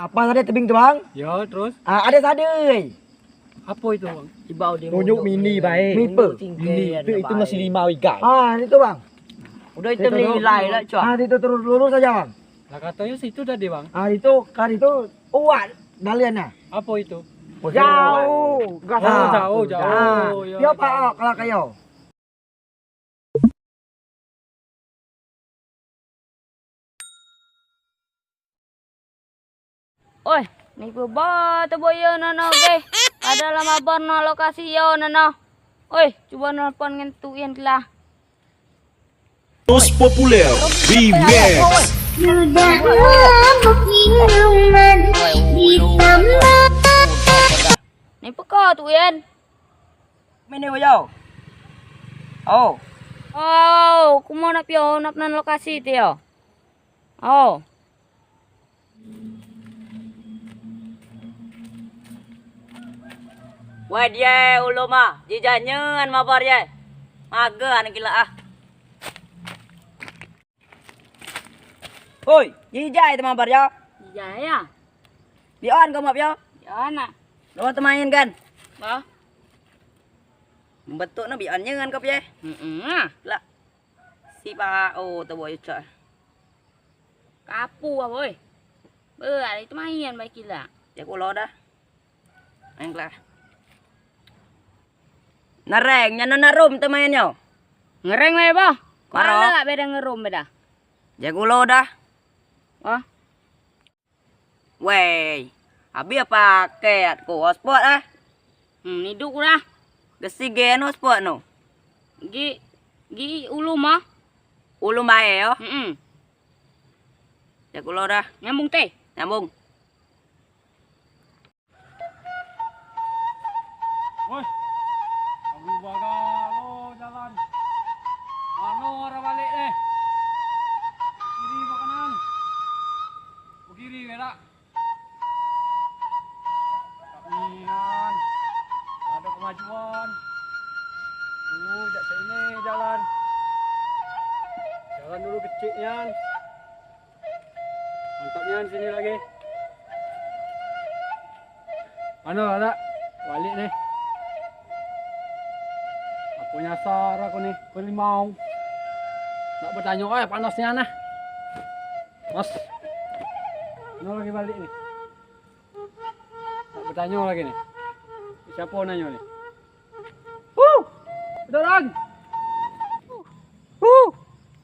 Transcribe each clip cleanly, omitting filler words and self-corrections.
Apa tadi tebing tu bang? Ya, terus Ada sadai. apa itu bang? Ibau dia Tunjuk mini baik. Mipe. Itu masih 5 igai. Itu bang. Udah itu nilai lah cua. Itu terus lurus saja bang. Lah katanya situ tadi bang. Itu kan itu uat daliannya. Apa itu? Jauh. Jauh. Ya pak kalau kayo. Oi, ni ba taboyo nana oke. Ada lama barna lokasi yo nana. Oi, coba nelpon ngentuin lah. Most populer Remix. Ni peka tu Ian. Mini yo. Oh, Oh, kumo na pio nap nan lokasi ti yo. Oh. wah dia ulama, jijanyen mabar ye. Maga anak gila ah. Hoi, jijai teman mabar yo. Ya ya. Bion kau map yo. Ya nak. Lo temain kan? Ba. Betul na bionnya kan kau ye. Lah. Si pa oh tu boy cak. Kapu ah boy. Ada itu main baik gila. Ya ku lo dah. Ang lah. Nareng nya narum temain yo. Ngereng we ba? Karo. Mana beda ngerum beda. Ya ku lo dah. Wah. Wey, abi apa paket ku hotspot ah? Ni duk dah. Gesi gen hotspot no. Gi ulu mah. Ulum bae yo. Ya ku lo dah. Nyambung teh. Nyambung. Woi. Aduh baga lo jalan. Mana arah balik nih? Kiri ke kanan. Ke kiri gerak. Kamian. Ada kemajuan. Jak sini jalan. Jalan dulu kecilnya. Mantapnya di sini lagi. Mana ada? Balik nih. Aku nyasar aku nih, kelimau. Nak bertanya, panasnya nah. Mas. Mana lagi balik nih? Nak bertanya lagi nih. Siapa nanya nih? Ada orang.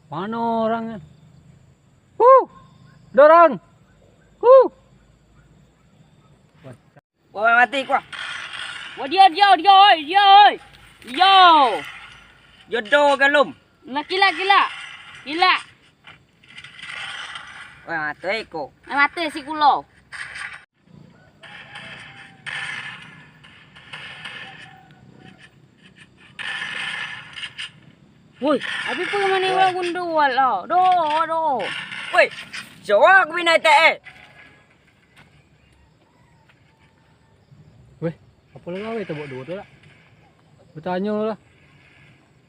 Mana orangnya? Ada orang. Wah mati ku. Wah dia oi. Yo. Jodoh galum. Nak gila. Gila. Wah mati ku. Mati si kulo. Woi, abi pun mani wa gundual lo. Do. Woi, jawab aku binai teh. Weh, apa lagi kita buat dua tu lah. Bertanya lah.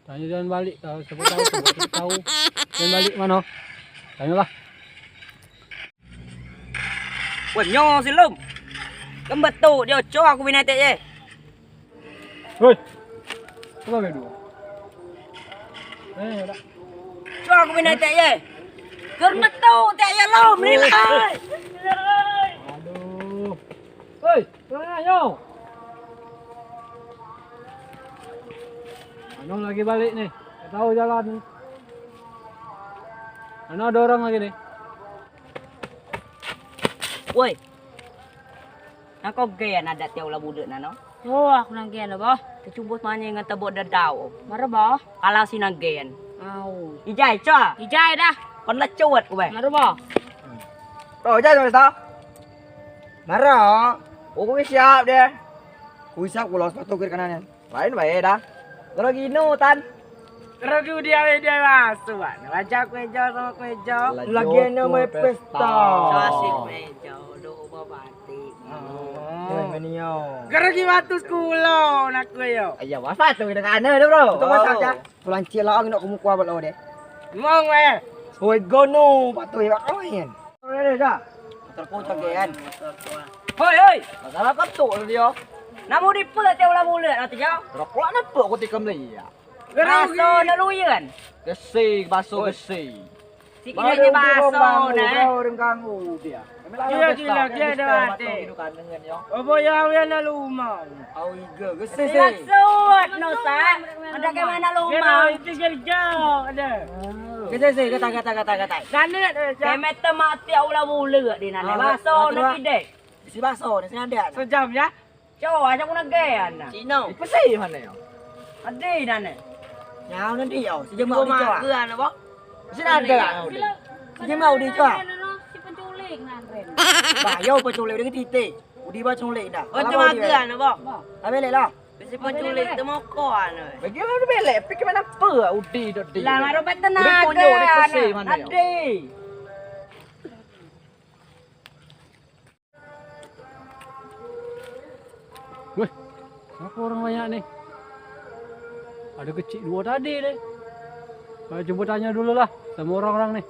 Tanya jangan balik. Siapa tahu. Jangan balik mana. Tanyalah. Woi, nyo silum. Kembet tu dia cok aku binai teh je. Woi. Apa lagi dua? Dah. Cok aku binai teh je. Kembet tu teh je lom nilai. Aduh. Woi, mana yo? Ano lagi balik nih? Tak tahu jalan nih. Ano ada orang lagi nih? Woi. Nak kau gaya ada tiaw lah budak nano. Oh, aku nang gian ba? Kecubut mana yang tebok dadau. Mara ba? Kalau si nagen. Au. Ijai cok. Ijai dah. Kon lah cuat ku be. Mara ba? Rồi chơi rồi sao? Marah. Aku siap deh. Ku siap ku los sepatu kiri kanannya. Lain bae dah. Terus gini tan. Terus dia masuk. Wajah kuejo sama kuejo. Lagi nama pesta. Asik kuejo do batik. Menio. Gergi batu sekolah nak kuejo. Ayah wasa tu dengan ana tu bro. Tu wasa ya. Pulanci lah nak kumu kuat lo deh. Mong we. Hoi gono patu ya kawan. Ada dah. motor ku cagean. Hoi hoi. Masalah ketuk dia. Namu di pula teu la mulut atuh jauh. Rokok nampak aku tikam lagi ya. Baso na luyen. Gesi, baso gesi. Sikit aja baso na. Orang ganggu dia. Gila dah mati. Apa yang na lumang? Au iga gesi. Maksud no sa. Ada ke mana lumang? Itu jauh ada. Gesi kata. Sana kemet mati aula mulut di nana. Baso na kidek. Si baso ni senada. Sejam ya. Coba aja kuna gean. Cino. Pesi mana ya? Ada nana. Nyao nanti ya. Si jemau di coa. Gean apa? Senada. Si jemau di coa. Si penculik ngantren. Bayo penculik dengan titik. Udi ba penculik dah. Oh cuma gean apa? Tak boleh lah. Si penculik tu mau koan. Bagi mana belek? Pikir mana apa? Udi dodi. Lah ngaruh Udah tenaga. konyo di pesi mana ya? Ada. Weh, siapa orang banyak nih? Ada kecil dua tadi deh. Coba tanya dulu lah sama orang-orang nih.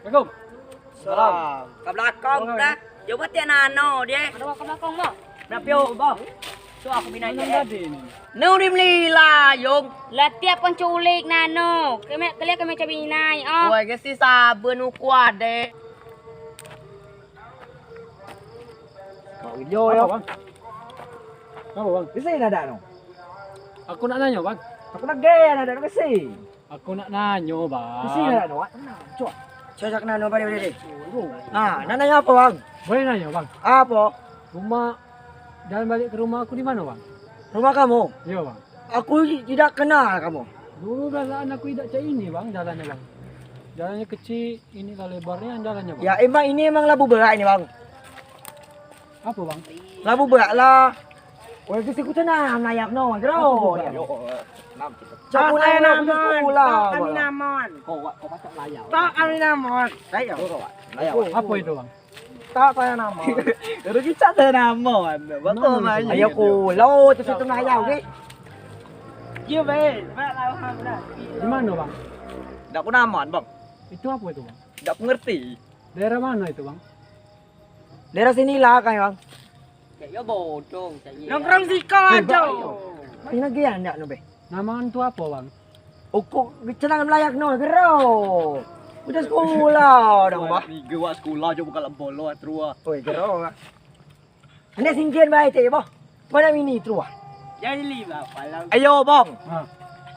Assalamualaikum. Salam. Ke belakang dah. Coba tiap nano dia. Ada ke belakang mo. Berapa boh? So aku binai Yang je. tadi nih. Nurim lila yung. Lah tiap penculik nano. Kalian kami cabi nai. Oh. Oi, kasi sabun kuat deh. Kau video Apa ya. bang? Apa bang? Kesi ada no. Aku nak nanya bang. Aku nak gaya ada no kesi. Aku nak nanya Kesi bang. ada no. Coba. Cocok nano pada dia. Ah, nanya apa bang? Boleh nanya bang? Apa? Rumah jalan balik ke rumah aku di mana bang? Rumah kamu? Iya bang. Aku tidak kenal kamu. Dulu perasaan aku tidak cak ini bang jalannya bang. Jalannya kecil, ini kalau lebarnya jalannya bang. Ya emang ini emang labu berak ini bang. Apa bang? Labu berak lah. Wah kesi ku tenang nayak no. Jero. Cakap nak aku sekolah. Kami namon. Kau macam layak. Tak kami namon. Layak kau. Layak. Apa itu bang? Tak saya nama. Kalau kita ada nama anda. Betul mai. Ayo ku lo tu situ nayak ke. Kia be. Mak lau ham dah. Di mana bang? Tak ku nama bang. Itu apa itu bang? Tak ku ngerti. Daerah mana itu bang? Daerah sini lah kan bang. Kayak bodong saya. Nongkrong si kau aja. Ini lagi anda no be. Nama itu apa bang? Uku cenang melayak no gero. Udah sekolah dah bah. Tiga wak sekolah je bukan bolo terus. Oi gero. Anda singkian baik teh bah. Mana mini terus. Jadi lima palang. Ayo bang. Ha.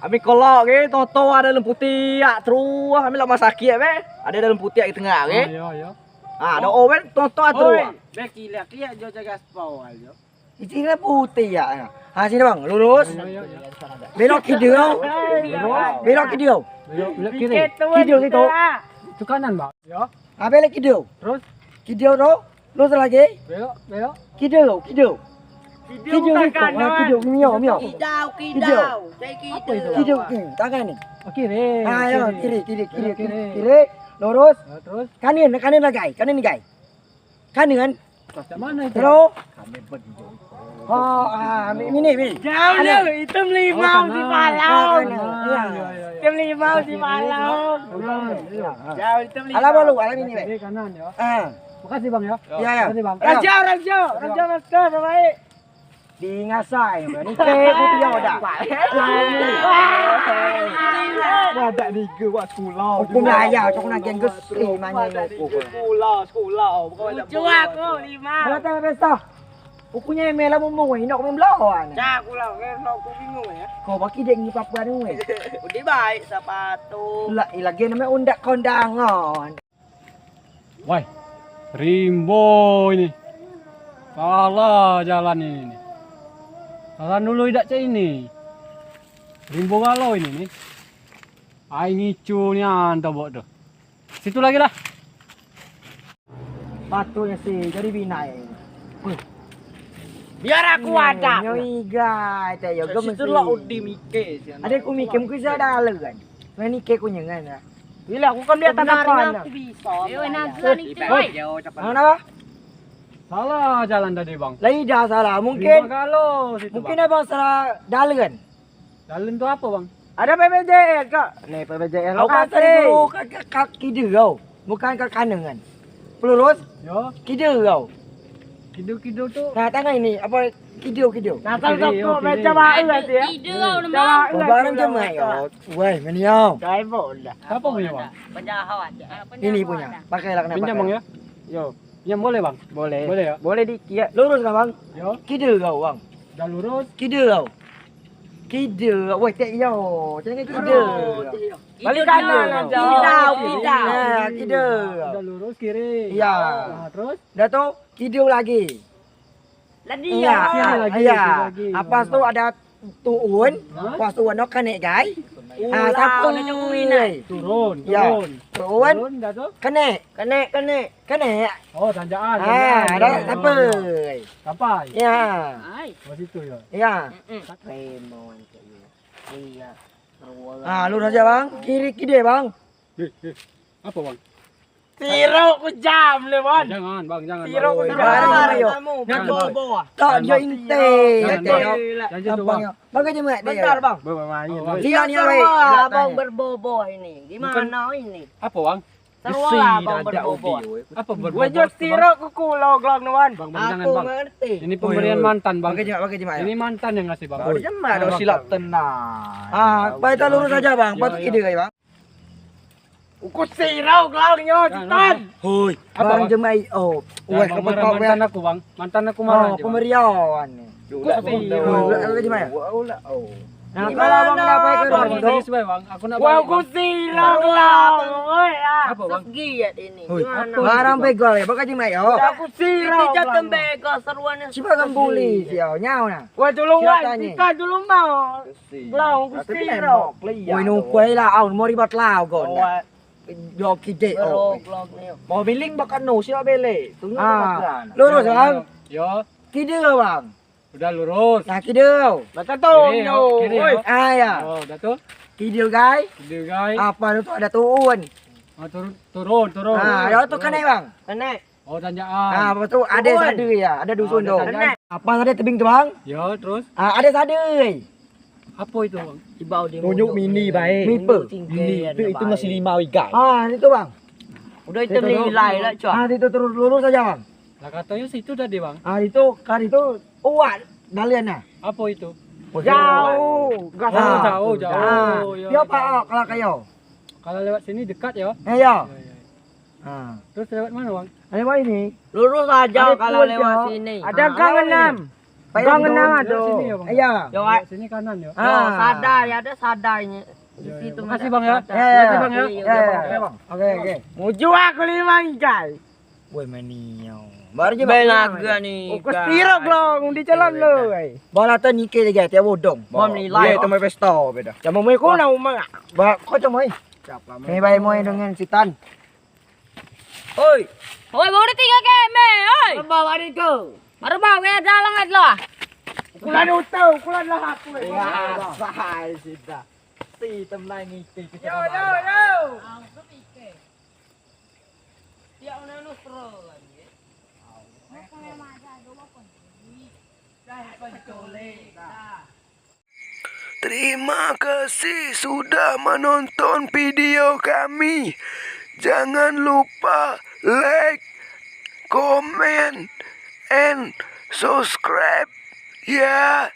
Ambil kolak ke, toto ada dalam putih ya terus. Ambil lah sakit be. Ada dalam putih di tengah ke. Ya ya. Ah, ada oven toto terus. Beki lihat dia jo jaga spaw aja. Ini putih ya. Ha sini bang, lurus. Ya ya ya. Belok kidau. Belok kidau. Belok kiri. Kidau situ. Itu kanan bang. Ya. Ah belok kidau. Terus Kidau tu. Lurus lagi. belok belok. Kidau. Kidau situ. Ah kidau mio. Kidau. Saya Apa itu? Kidau tangan ni. Oh, kiri. Ah ya, kiri. Belok kiri. Kiri. Lurus. Ya, terus Kanan lagi. Kanan ni guys. Kanan. macam mana itu? Terus. Oh, ini. Jauh lu, hitam limau di Palau. Ya ya ya. Hitam limau di Palau. Jauh hitam limau. Alam lu, alam ini be. Kiri kanan ya. Ah, Makasih bang ya. ya ya. Makasih bang. Raja master baik. Di ngasai. Ni ke putih dah. Ada tiga wak sekolah. Aku Melayu, aku nak geng gesi mana aku. Sekolah. Bukan Cua aku lima. Kalau tak pesta. Ukunya emel lah mumung, nak main belawan. Cak aku lah, aku bingung ya. Kau baki dek ni papua ni. Udah baik sepatu. Lagi namanya undak kondangan. Woi, Rimbo ini. Salah jalan ini. Salah dulu tidak cak ini. Rimbo galau ini nih. Ai ngicu ni anta buat tu. Situ lagi lah. Patutnya sih jadi binai. Biar aku ada. Nyoi guys, tayo gemes. Situ lah udi mike. Ada ku mikem ku sada kan. Mani ke ku nyengan. Bila aku kan di atas Sebenarnya aku bisa. Eh, nagelan itu, oi. Mana? Salah jalan tadi bang. Lai dah salah. Rimbo Mungkin galau situ mungkin bang. abang salah dalan. Jalan tu apa bang? Ada PPJS kak. Nih PPJS. Kau kan tadi dulu kaki dia kau. bukan ke kanan kan. Pelurus, Yo, kidul kau. kidu-kidu tu. Nah, tangan ini apa kidul. Nah, Kiri, kalau yo, kau kiri. macam mana dia? Ide kau nama. Oh, barang cemai yo. Woi, meniau. Kau boleh. Apa punya bang? Penjahat. Ini punya. Pakailah kena Pinjam pakai. bang ya? Yo, Pinjam boleh bang? boleh. Boleh ya? Boleh dikit. Lurus kan bang? Yo, Kidul kau bang. dah lurus. Kidul kau. Kidul. Woi, tak yo. Jangan kidul. Balik kanan aja. Pidau. Nah, kidul. Dah lurus kiri. Iya. Nah, terus? Dah tu kidul lagi. Ladi Iya. kiri lagi, Iya. kiri lagi. Apa tu ada tuun. Hah? Pas tuun nak kena gai. Ulah, Siapa nak jauhin lah. Turun, Ya. turun. Tuun Turun dah tu. kena. Kena. Kena. Oh, tanjakan. Dah sampai. Sampai. Ya. Ai. Oh, situ ya. Ya. Remon. Iya. Ah, lurus aja bang. Kiri bang. Apa bang? Tiro ku jam le, Bon. Jangan bang, jangan. Tiro ku Bang. Jangan, jam. ayo. Nak bobo. Tak dia inte. Jangan, Tengok. Jangan situ bang. Gampang. Bagai je mak dia. Bentar, Bang. Bermain. Dia ni awak. Abang berbobo ini. Gimana ini? Apa bang? Serulah abang berbobo. Apa berbobot? Wajak tiro ku kulo glog nuan. Bang, jangan Aku bang. ngerti. Ini pemberian mantan bang. Bagai je mak. Ini mantan yang ngasih bang. Baru je mak dah Bang, silap bang. tenang. Ah, baik tak lurus saja bang. Patut Ya, kiri kai bang. Ku tiro glog nyo tan. Hoi. Apa, Bang Bang? je mai. Oh, weh Jangan kau marah kau mantan aku bang. Mantan aku marah. Oh, aja, Bang. pemberian. Bagai je mak. Oh. Nah, kalau bang dah baik ke Bang, bang. serius baik bang. Aku nak Wah, balik, ku bang. tiro glog. Oi, ah. Apa bang? Giat ini. Hoi, Gimana? apa? Barang begol ya. Bagai je mak yo. Aku tiro. Kita tembega seruannya. Siapa kan bully siau nyau nah. Wah, dulu Siapa wan. tanya? Tika dulu mau. Glog ku tiro. Woi nu kuai lah au mau ribat lao kon. Yo kide oh. Berblog nih. Mau biling bakal no siapa bele. Tunggu Ah, lurus bang. Yo, Kide bang. udah lurus. Nah kide. Bakal tahu Kiri, yo. kiri, Oi. yo. Ah ya. Oh, udah tuh. Kide guys. Gede guys. Apa tu ada tuun. Oh, turun. Ah, yo tu kena bang. Kena. Oh, tanjakan. Ah, apa tu ada Tuun. sade ya, ada dusun Oh, tu. ada sade. Apa sade tebing tu bang? Yo, terus. Ah, ada sade. Apa itu bang? Ibau di Tunjuk mini baik. Mipe. Itu masih 5 wigai. Ah, itu bang. Udah itu nilai lah cuy. Ah, itu terus lurus saja bang. Lah katanya situ tadi bang. Ah, itu kan itu uat dalian nah. Apa itu? Jauh. Gas. Oh, Ah. jauh. Ah, Ya, dia apa kalau kayo? Kalau lewat sini dekat ya. Eh ya. Ya, ya. Ah. Terus lewat mana bang? Ada apa ini? Lurus aja Ada kalau pun, lewat yo. sini. Ada Ah, gang lewat 6. Payah Gang gitu. 6 Lewat ada. sini ya bang. Iya. Yo, Lewat sini kanan ya. Yo, sadar ya, ada sadarnya. Di Ya, ya. situ Makasih, ada Bang, ya. sadar. Ya, Bang, ya. Ya, oke oke. Muju aku 5 wigai. Woi maniau. Baru je Benaga nih. Ku tiro glog di jalan lo. Bola tu nikah je dia bodong. Bom nilai. Dia tu mai pesta beda. Jamu mai ko na umang. Ba kau tu mai. Ni bayi moi dengan si Tan. Oi, Oi, baru 3 game, oi. bawa hari ke. Baru bawa ya jalan aja lah. Kulan utau, kulan lah aku. Ya, sahai sida. Si temlai nikah kita. Yo yo yo. Dia udah nusro lagi. Terima kasih sudah menonton video kami. Jangan lupa like, comment, and subscribe. Ya.